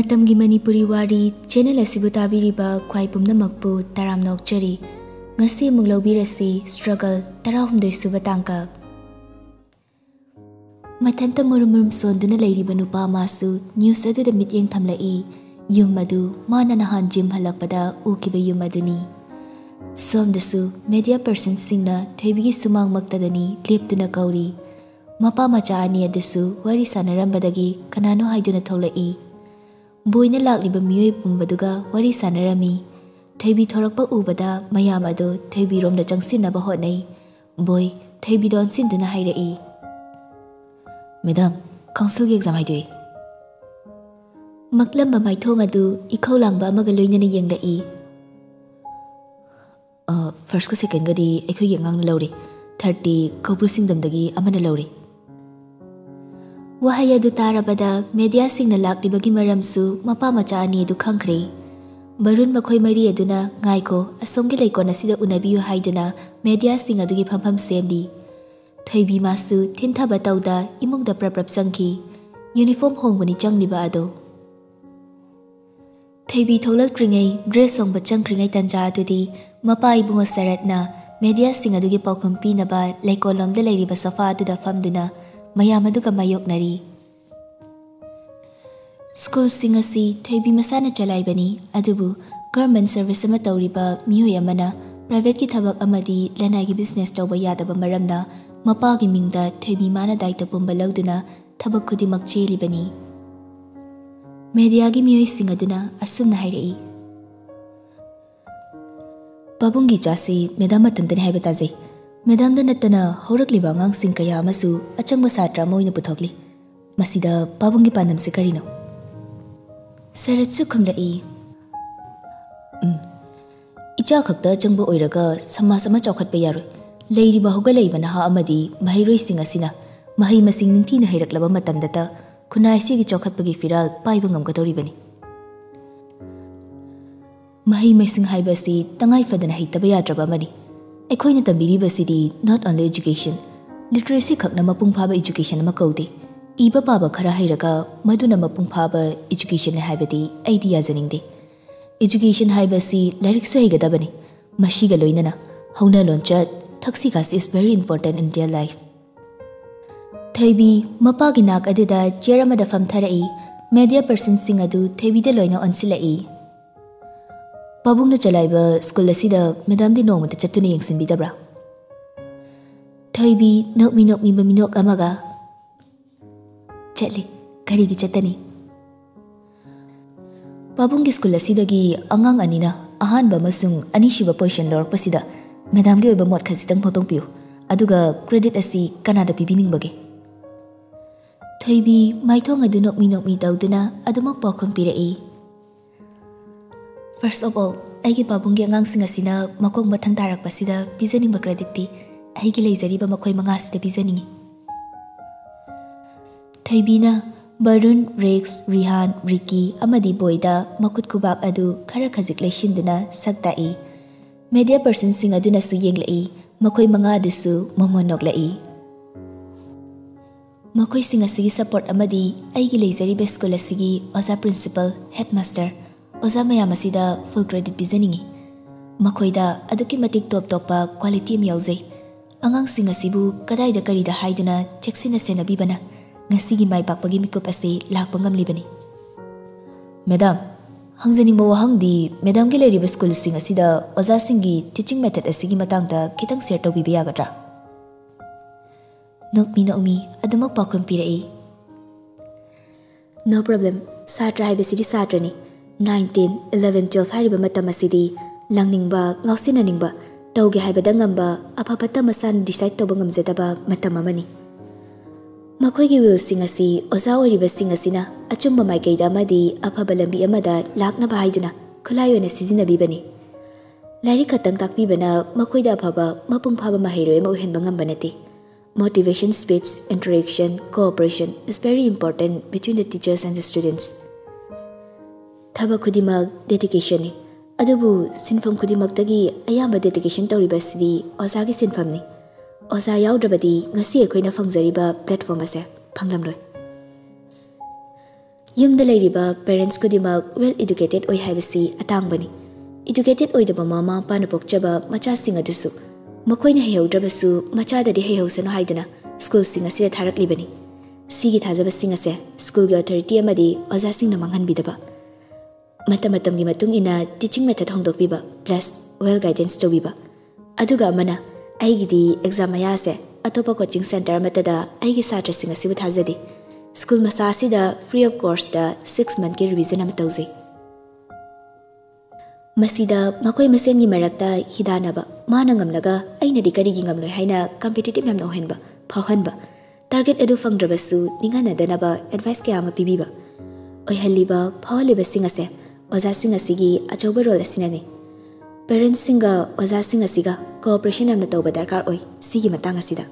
Matamgi Manipuri Wari channel asibu tabiriba khwai pumnamakpu taram nokchari ngasi amuk laubirasi struggle 16 suba tangka mathanta murum sonduna leiriba nupa masu news aduda mityeng thamlai yum madu mana nahan gym halakpada ukiba yum aduni somdasu media person singna Thoibi sumang maktadani leptuna kauri mapa macha ani adusu wari sanarambadagi kanano haiduna tholai boina lakliba miyoi pumbaduga wari sanarami Thoibi thorakpa ubada mayam adu Thoibi romda changsinaba hotnai boy Thoibi don sinduna hairai Madam council exam haidoi maklamba maithong adu ikhau langba amaga loinana yenglai first ka second ga di ekhoi yangang lawri 30 khopru singdamdagi amana lawri wahaya du tarabada media singna laklibagi maramsu mapa macha ani du khangkhre barun makhoi mari aduna ngaiko asomgi leikon asida unabiyu haiduna media sing adugi phampham semdi Thoibi masu thinta batauda imungda praprap sangki uniform hongbani changliba ado Thoibi tholak tringai dress songba changkringai tanja adudi mapa ibungo saratna media sing adugi paukum pinaba leikolomda leiriba sofa aduda famduna mayam aduga mayoknari school sing asi Thoibi masana chalaibani adubu government service ama tawriba miyoi amana private ki thabak amadi lanai ki business tawba yadaba maramna mapa ki mingda Thoibi mana daita pumba lawduna thabak khudimak chelibani media gi miyoi sing aduna asumna hairai babungi chasi madam atandani haibataje madam da natana horakliba ngang sing kaya amasu achangba satra moina puthokli masida babungi pandam se karino saratsu khumlai icha khakta changba oiraga samas ama chawkhatpa yaroi leiriba hoga leibana ha amadi mahairoi sing asina mahai masing ningthina hairaklaba matamdata khunai sigi chawkhatpagi firal paiba ngamgadoribani mahai masing haibasi tangai fadana haitaba yadraba mani ekhoina tambiribasidi not only education literacy khakna mapung phaba education ama kaude iba paba khara hairaga maduna mapung phaba education haibadi idea janingde education haibasi lyric so higadabani mashiga loinana hauna lonchat thaksi gas is very important in real life Thoibi mapa gi nak aduda cherama da famtharai media person sing adu Thoibi de loina onsilai Pabungna chalaiba school asida madam di nongmata chattuna yengsinbidabra Thoibi nokmi baminok amaga chatli karigi chattani Pabunggi school asidagi angang anina ahanba masung anishiba position lorpasida madam gi oiba mot khasitang photong piu aduga credit asi kanada pibining bage Thoibi maithong adu nokmi tawduna adumak pakhom pirai First of all, aigi pabunggi angang sing asina makong mathang tarak pasida bizaning ba credit ti aigi leizari ba makhoi manga sida bizaningi Thoibi na Barun, Rex, Rihan, Ricky amadi boyda makut kubak adu khara khajik leishinduna saktai media person sing aduna su yenglai makhoi manga adusu momonok lai makhoi sing asigi support amadi aigi leizari ba school asigi oza principal headmaster Oza mayam asida full credit bizaningi makhoida aduki matik top topa quality am yauzai angang sing asibu kadai da karida haiduna checksina senabibana ngasigi mai pakpagi mikup ase lakpangam libani Madam hangjaning bawa hangdi madam ge leriba school sing asida oza singi teaching method asigi matangda kitang share tawbiba yagadra nokmi adumak pakhom pirai No problem satra haibasidi satrani 19, 11, 12 hariba matam asidi langningba ngausinaningba tawge haibada ngamba apapata masan decide tawba ngamjadaba matam amani makhoigi will sing asi oza oriba sing asina achumba maikaida amadi afaba lambi amada lakna ba haiduna khulayoina sizinabibani lari khatang takpibana makhoida afaba mapung phaba mahairoi ma uhenba ngamba nati motivation speech interaction cooperation is very important between the teachers and the students Thaba khudimak dedication ni adubu sinfam khudimak tagi ayamba dedication tawribasidi oza gi sinfam ni oza yawdrabadi ngasi ekhoina fangjariba platform ase phanglamloi Yumda leiriba parents kudimak well educated oi haibasi atangbani. Educated oidaba mama pana pokchaba macha singa dusu. Makoina heyaudrabasu machadadi heyausano haidana school singa sida tharaklibani. Sigi thajaba singa se school gi authority amadi oja singna manghanbidaba. Matamgi matung ina teaching method hongdokbiba plus well guidance tobiba. Aduga amana aigidi exam aya se atopa coaching center matada aigi satra singa sibu thajadi. School masasida free of course da 6 month ki revision am tawjai. Masida makoi masen gi marakta hidanaba mana ngamlaga aina di kari gi ngamloi haina competitive yam no henba phawhanba target edu fangdrabasu ningana danaba advice kya ama pibiba oi haliba phawliba singa se oja singa sigi achoba role asinani parents singa oja singa siga cooperation amna tawba darkar oi sigi matang asida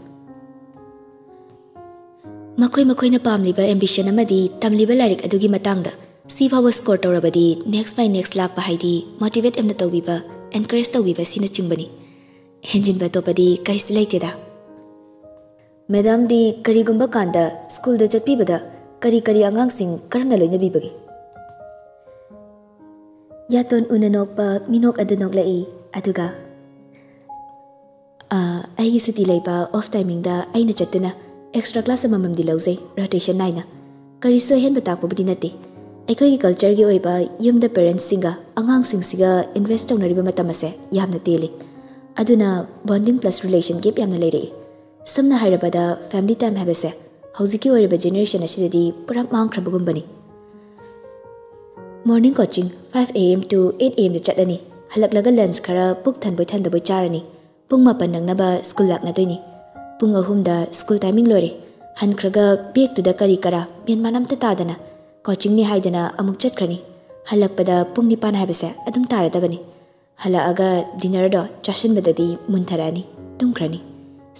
makoi na pamliba ambition amadi tamliba larik adugi matangda si phawa score tawrabadi next by next lakh ba haidi motivate amna tawbiba encourage tawbiba sina chingbani henjin ba topadi kaisi leiteda madam di kari gumba kanda school da chatpibada kari angang sing karna loina bibagi yaton unanok pa minok adunok lai aduga ai suti leiba off timing da aina chatuna extra class amamam di lauzai rotation naina kari so hen batak pobdi nati aikoi culture gi oiba yumda parents singa angang sing siga invest tawna riba matamase yamna teli aduna bonding plus relation gap yamna leire samna hairabada family time habase hojiki oiba generation asidadi pura mangkhrabagumbani morning coaching 5 am to 8 am da chatani halaklaga lunch khara puk thanboi thandaboi charani pung mapan nangnaba school lakna toini pung ahumda school timing lore hankhraga bag to da kari kara men manam ta tadana coaching ni haidana amuk chatkrani halakpada pung nipan habase adum taradabani halaaga dinner do chashin badadi muntharani tumkrani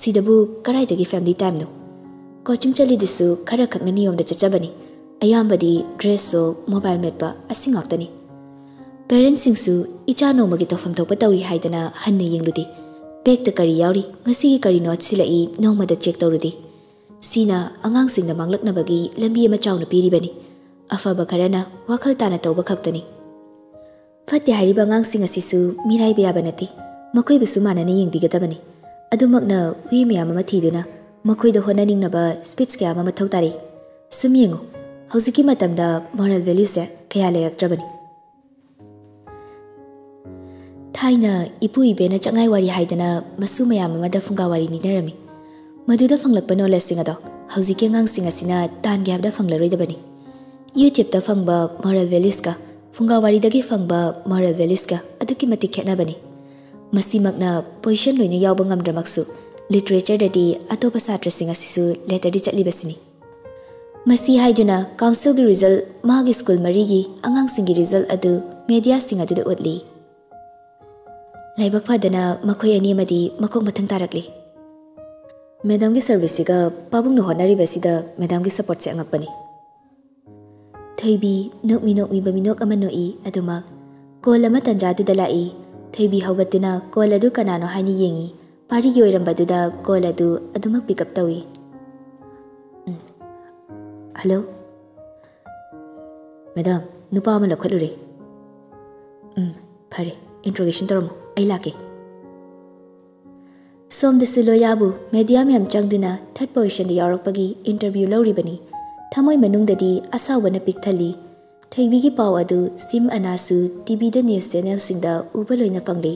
sidabu karai dagi family time no coaching chali disu khara khakna niyom da chachabani ayambadi dress so mobile metpa asingaktani parents singsu icha no magi tofam thokpa tawri haidana hanne yengludi bag ta kari yauri ngasi gi kari not silai noma da check tawrudi sina angang singna manglakna bagi lambi ama chawna piribani afaba karana wakhal tana tawba khaktani fatti hariba angang sing asisu mirai be yabanati makoi bisu manani yengbigadabani adumakna wi miyam ama thiduna makoi da honaningnaba speech kya ama mathau tari sumyengu hojiki matamda moral values kaya leraktrabani thaina ipu ibena changai wari haidana masu mayam amada funga wari ni nerami maduda fanglakpa knowledge singa do hojiki ngang singa sina tan gyabda fanglaroidabani YouTube ta fangba moral values ka funga wari dagi fangba moral values ka aduki mati khetnabani masimakna position loina yawba ngamdramaksu literature dadi atopa satra singa sisu letter di chatlibasini masi haiduna council gi result magi school marigi angang singi result adu media singa du utli laibak phadana makoi ani madi makok mathang tarakli madam gi service ga pabung no honari basida madam gi support se angapani Thoibi nokmi baminok amanoi aduma kol ama tanjadu dalai Thoibi haugatuna kol adu kanano hani yengi pari gi oirambaduna kol adu adumak pick up tawi hello madam nupa ama lakhalure phare interrogation toromo ai lake som de sulo yabu medium yam changduna third position de yarakpagi interview lauribani thamoi manungdadi asawbana pikthali Thoibi gi paw adu sim anasu TV da news channel singda ubaloina pangli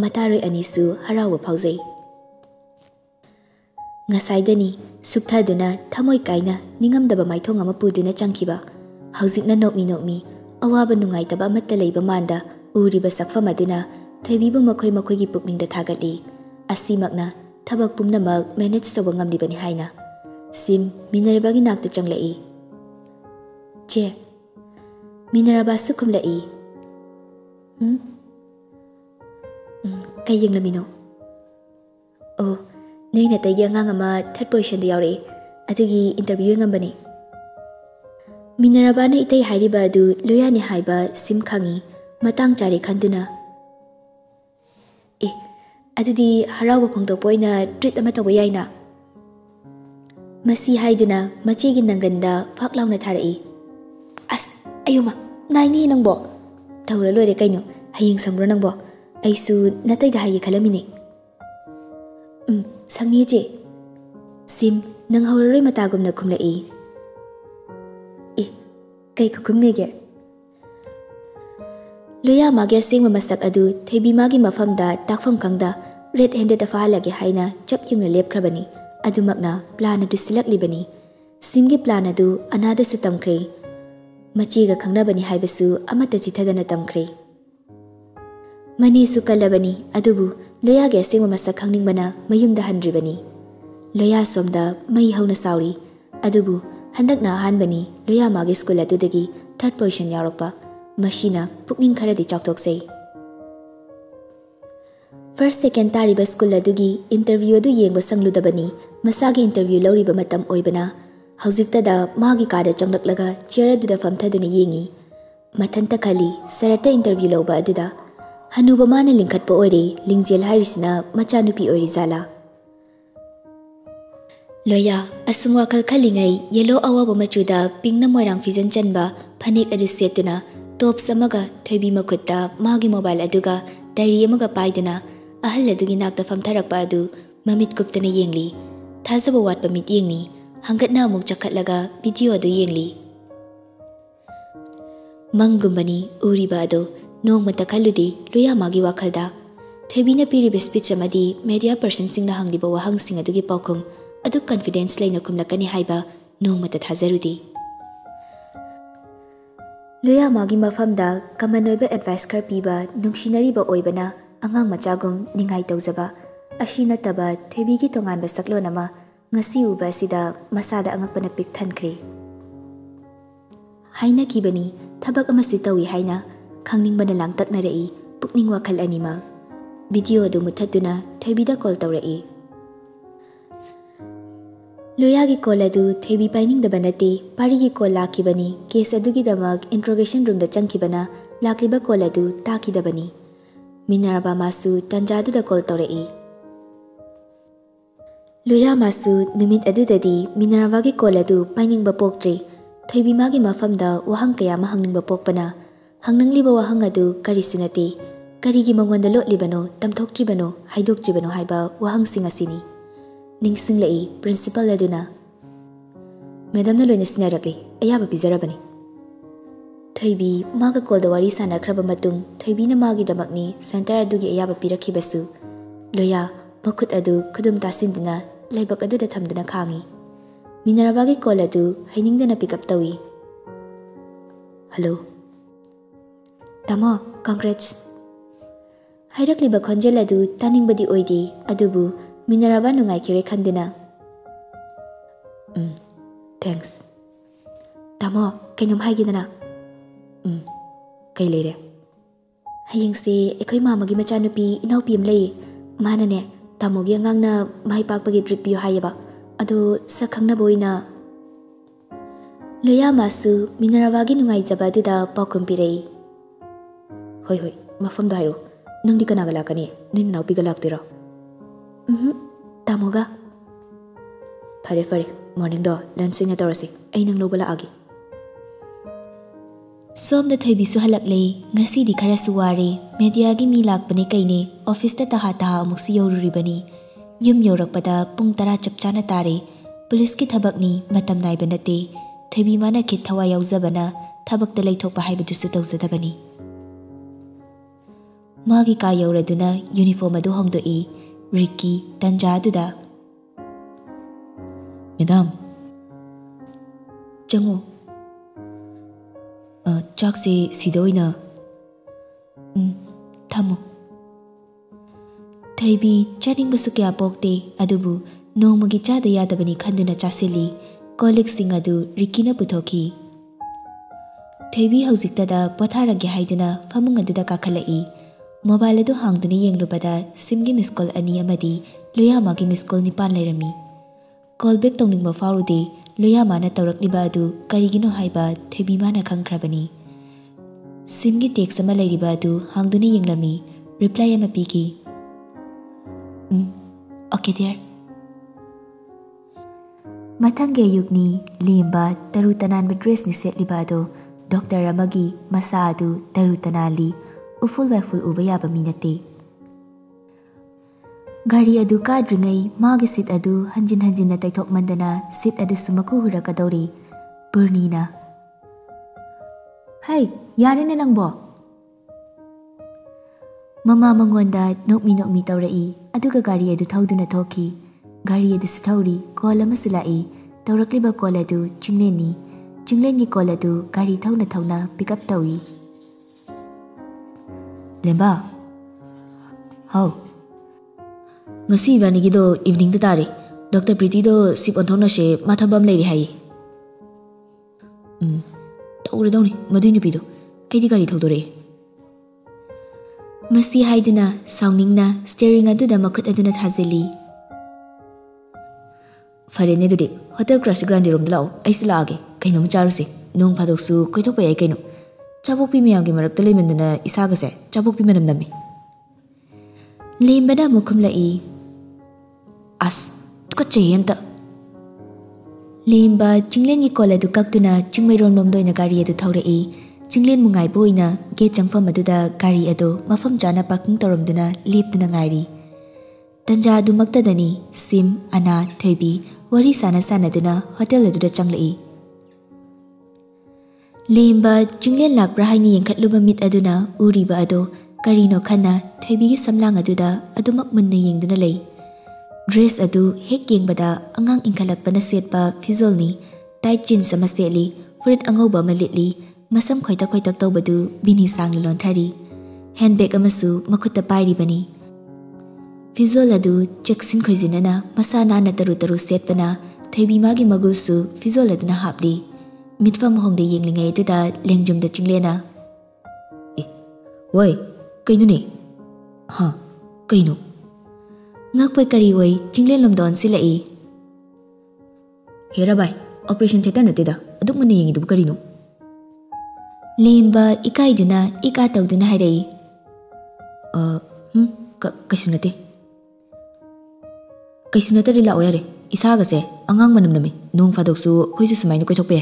mataroi anisu harawa phaujai ngasaidani sukthaduna thamoi kaina ningamdaba maithong ama puduna changkiba haujikna nokmi awaba nungaitaba amatta leiba manda uriba sakfam aduna Thoibi bu makoi gi pukningda thagatli asimakna thabak pumnamak manage toba ngamlibani haina sim minerabagi nakta changlai che mineraba su khumlai kay yenglamino oh neina taygi angang ama third position da yaure adugi interview ngambani mineraba na itai hairiba adu loyani haiba sim khangi matang chari khanduna adudi harawa phangdokpoina treat ama tawa yaina masi haiduna machigi nanganda faklauna tharai Ayuma, naini nangbo. Taura loire kaino, hayeng sambro nangbo. Aisu natai da hayi khalamini. Sangni je. Sim, nang hauroi matagum na khumlai. Kai khumne ge. Loya mage sengma masak adu Thoibi magi mafamda takfam kangda red handed afa lage haina chap yungna lepkhrabani. Adumakna plan adu silaklibani. Simgi plan adu anada su tamkhre. Machiga khangnabani haibasu amata chithadana tamkhre. Mani su kalabani adubu loya ge sengma masak khangningbana mayumda handribani. Loya somda mai hauna sauri adubu handakna hanbani loya magi school adudagi third position yaroppa mashina pukning kharadi chawthoksei. First second tariba school adugi interview adu yengba sangludabani masagi interview lauriba matam oibana haujikta da magi kada changlaklaga chair aduda famthaduna yengi mathanta khali sarata interview lauba aduda hanuba mana lingkhatpa oire lingjel harisina machanupi oiri zala. Loya asungwa khalkhalingai yellow awaba machuda pingna moirang fijan chanba phanik adu setuna top samaga Thoibi makhutta magi mobile aduga diary amaga paiduna ahal adugi nakta famtharakpa adu mamit kuptana yengli thajaba watpa mit yengni hangatna amuk chakhatlaga video adu yengli mangumbani uriba adu nongmata khaludi loya magi wakhalda Thoibi na piriba speech amadi media person singna hangliba wahang sing adugi paukum adu confidence laina kumlakani haiba nongmata thajarudi. Loya magi mafamda kamanoiba advice kar piba nungsinariba oibana angang machagum ningai tawjaba ashi nataba Thoibi gi tongan ba saklon ama ngasi uba sida masada angakpana pik thankre haina kibani thabak amasi tawi haina khangningbana langtakna rei pukning wakhal anima video adu muthatuna Thoibi da call tawrai. Loya gi call adu Thoibi paining da banati pari gi call lakibani case adu gi damak interrogation room da changkibana lakliba call adu takidabani minaraba masu tanjadu da call tawrai. Loya masu numit adu dadi minaraba gi call adu paining ba poktre Thoibi magi mafamda wahang kaya ma hangning ba pokpana hangnangliba wahang adu kari sunati kari gi mangwanda lotlibano tamthoktribano haidoktribano haiba wahang singasini ningsinglai principal aduna madam na loina sinarakli ayaba pijarabani. Thoibi maga call da wari sanakraba matung Thoibi na magi damakni center adugi ayaba pirakhibasu Loya makhut adu khudum tasinduna laibak adu da thamduna khangi minaraba gi call adu hainingdana pick up tawi. Hello tamo congrats hairakliba khonjel adu taningbadi oidi adubu minaraba nungai kire khandina thanks tamo kainom haigidana kai leire hayengse ekhoi mamagi machanupi inaupi am lei manane tamogi angangna mai pakpagi trip pi hayaba ado sakhangna boina. Loya masu minaraba gi nungai jaba duda pakum pirei hoi mafam dairo nangdi kana galakani nin naupi galaktura tamoga fare morning do lunch ina torasi ai nang lobala agi som da Thoibi su halakle ngasi di khara suware media gi mi lakpane kaine office ta taha amuk su yoruribani yum yorakpada pung 10 chapchana tare police ki thabakni matam nai banate Thoibi mana ki thawa yaujabana thabak ta leithokpa haibadu su tawjadabani magi ka yauraduna uniform adu hongdoi Ricky tanjaduda madam chango chakse sidoina thamo Thoibi chaning basu kya pokte adubu nongmagi chada yadabani khanduna chasili colleague sing adu Ricky na puthoki Thoibi haujikta da patharage haiduna famung aduda kakhalai mobile adu hangduni yenglubada simgi miss call ani amadi Loya magi miss call nipan leirami call back tongning farude Loya mana tawrakliba adu karigino haiba Thoibi mana khangkhrabani simgi text ama leiriba adu hangduni yenglami reply ama piki okay dear mathange yugni limba taru tanan dress ni setliba adu doctor amagi masa adu taru tanali uful waiful uba yaba mi nate. Gari adu kadringai magi sit adu hanjin hanjin na taitok mandana sit adu sumaku hurakadori Purnina. Hey, yari na nang bo. Mama mangonda nokmi taurai aduga gari adu thauduna thoki. Gari adu suthauri call amasu lai taurakliba call adu Chinglenni call adu gari thauna pick up tawi. Lemba. How? Ngasi bani gido evening da tare. Dr. Pretty do sip on thona she mathambam leiri hai. Taure dauni madui nupido. Aidi gari thaudore. Masi haiduna sauningna steering aduda makut aduna thazeli. Farene dudi hotel crash grande room dalaw aisu laage kaino macharuse nong phadoksu koithokpa yai kaino chabokpi miyamgi marakta leimandana isagase chabokpi manam nami lembada mukhum lai as tukacheyamta lemba chinglengi kola du kaktuna chingmairom nomdoina gari adu thaurai chinglen mungai boina gate changfam aduda gari adu mafam jana parking toramduna leptuna ngairi tanja du maktadani sim ana Thoibi Wari sana duna hotel aduda changlai lemba chinglen lakbra haini yengkhatluba mit aduna uriba ado karino khana Thoibi gi samlang aduda adumak munna yengduna lei dress adu hek yengbada angang inkhalakpana setpa fizolni tight jeans sama setli furit angauba malitli masam khoitak tawbadu bini sangli lonthari handbag amasu makhutta pairi bani fizol adu cheksin khoijinana masana na taru setpana Thoibi magi magusu fizol aduna hapli mitfam hongde yenglingai aduda lengjumda chinglena woi kainu ne ha kainu ngakpai kari wai chinglen lomdon silai hera bai operation theater nateda aduk mane yengi du karino lemba ikaiduna ika tawduna hairei kaisinate rila oyare isagase angang manam nami nong phadoksu khoisu sumainu koithokpe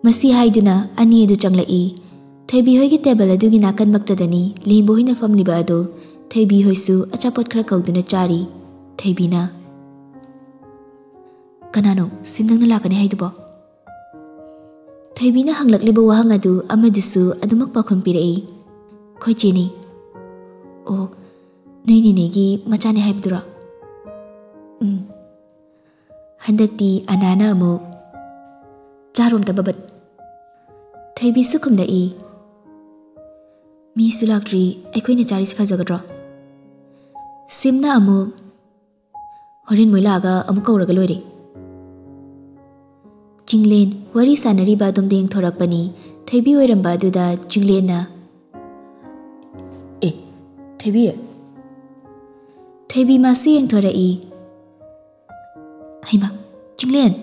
masi haiduna ani edu changlai Thoibi hoigi table adugi nakan maktadani lembo hina famliba adu Thoibi hoisu achapot khara kauduna chari Thoibi na kanano simdangna lakani haidubo Thoibi na hanglakliba wahang adu amadusu adumak pakhum pirai khoi cheni o nei negi machane haibdura handakti anana mo charom tababat Thoibi sukhumda I mi sulakri aikoina chari se fajagadra simna amu horin moilaga amu kauraga loire chinglen wari sanari ba dom deng thorakpani Thoibi oiramba aduda chinglen na Thoibi masi yang thorai haima chinglen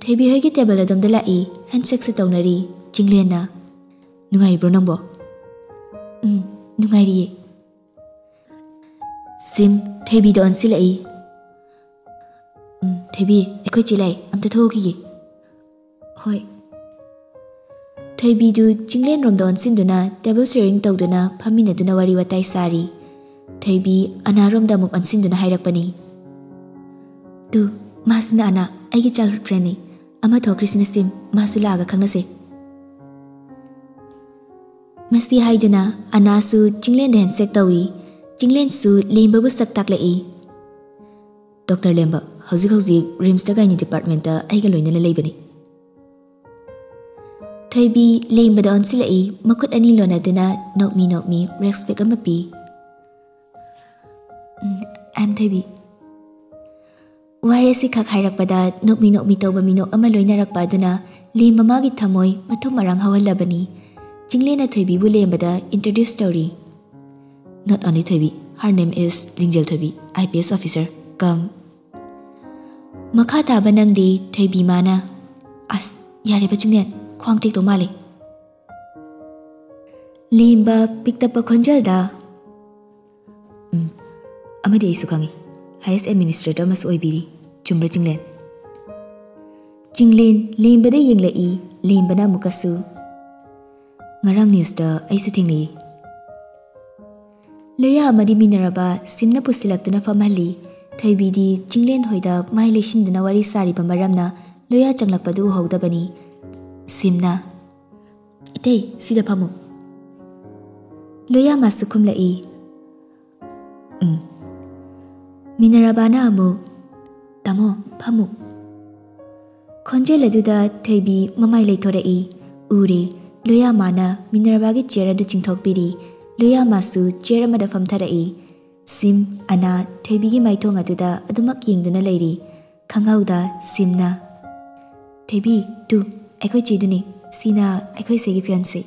Thoibi hoigi table adom dala I handshake se tawnari chinglen na nungai bro nangbo nungai ri sim Thoibi don silai Thoibi ekoi chilai amta thoki gi hoi Thoibi du chinglen rom don sinduna table sharing tawduna phamina duna wari watai sari Thoibi anarom da muk ansinduna hairakpani tu masina ana aigi childhood friend ni ama thokrisina sim masula aga khangnase masi haiduna anasu chinglen den handshake tawi chinglen su lemba bu sak taklai Dr. Lemba hauji rims da gaini department da aiga loina leibani Thoibi lemba da onsilai makut ani lona duna nokmi respect amapi I'm Thoibi wai si khak hairakpada nokmi tawba minok ama loina rakpa duna lemba magi thamoi mathum marang hawalabani Chinglen Thoibi bu lembada introduce story. Not only Thoibi, her name is Thoibi, IPS officer. Come. Makha taba nangdi Thoibi mana. As yare ba chinglen khwang tek to male. Lemba picked up a khonjal da. Amadi isu khangi. Highest administrator mas oibiri. Chumra chinglen. Jinglen lembada yenglai lembana mukasu. Ngarang news da aisu thingni. Loya amadi minaraba simna pusilaktuna famali. Thoibi di Jinglen hoida mai leishinduna wari sari bamaramna loya changlakpadu howdabani. Simna ite sida phamu. Loya masukum lai. Minarabana amu tamo phamu. Khonjel aduda Thoibi mamai leithorai. Uri Loya mana Minarabagi chair adu chingthokpiri. Loya masu chair amada famtharai. Sim ana Thoibigi maithong aduda adumak yengduna leiri. Khangauda Simna. Thoibi tu aikoi chiduni sina aikoi segi fiancé.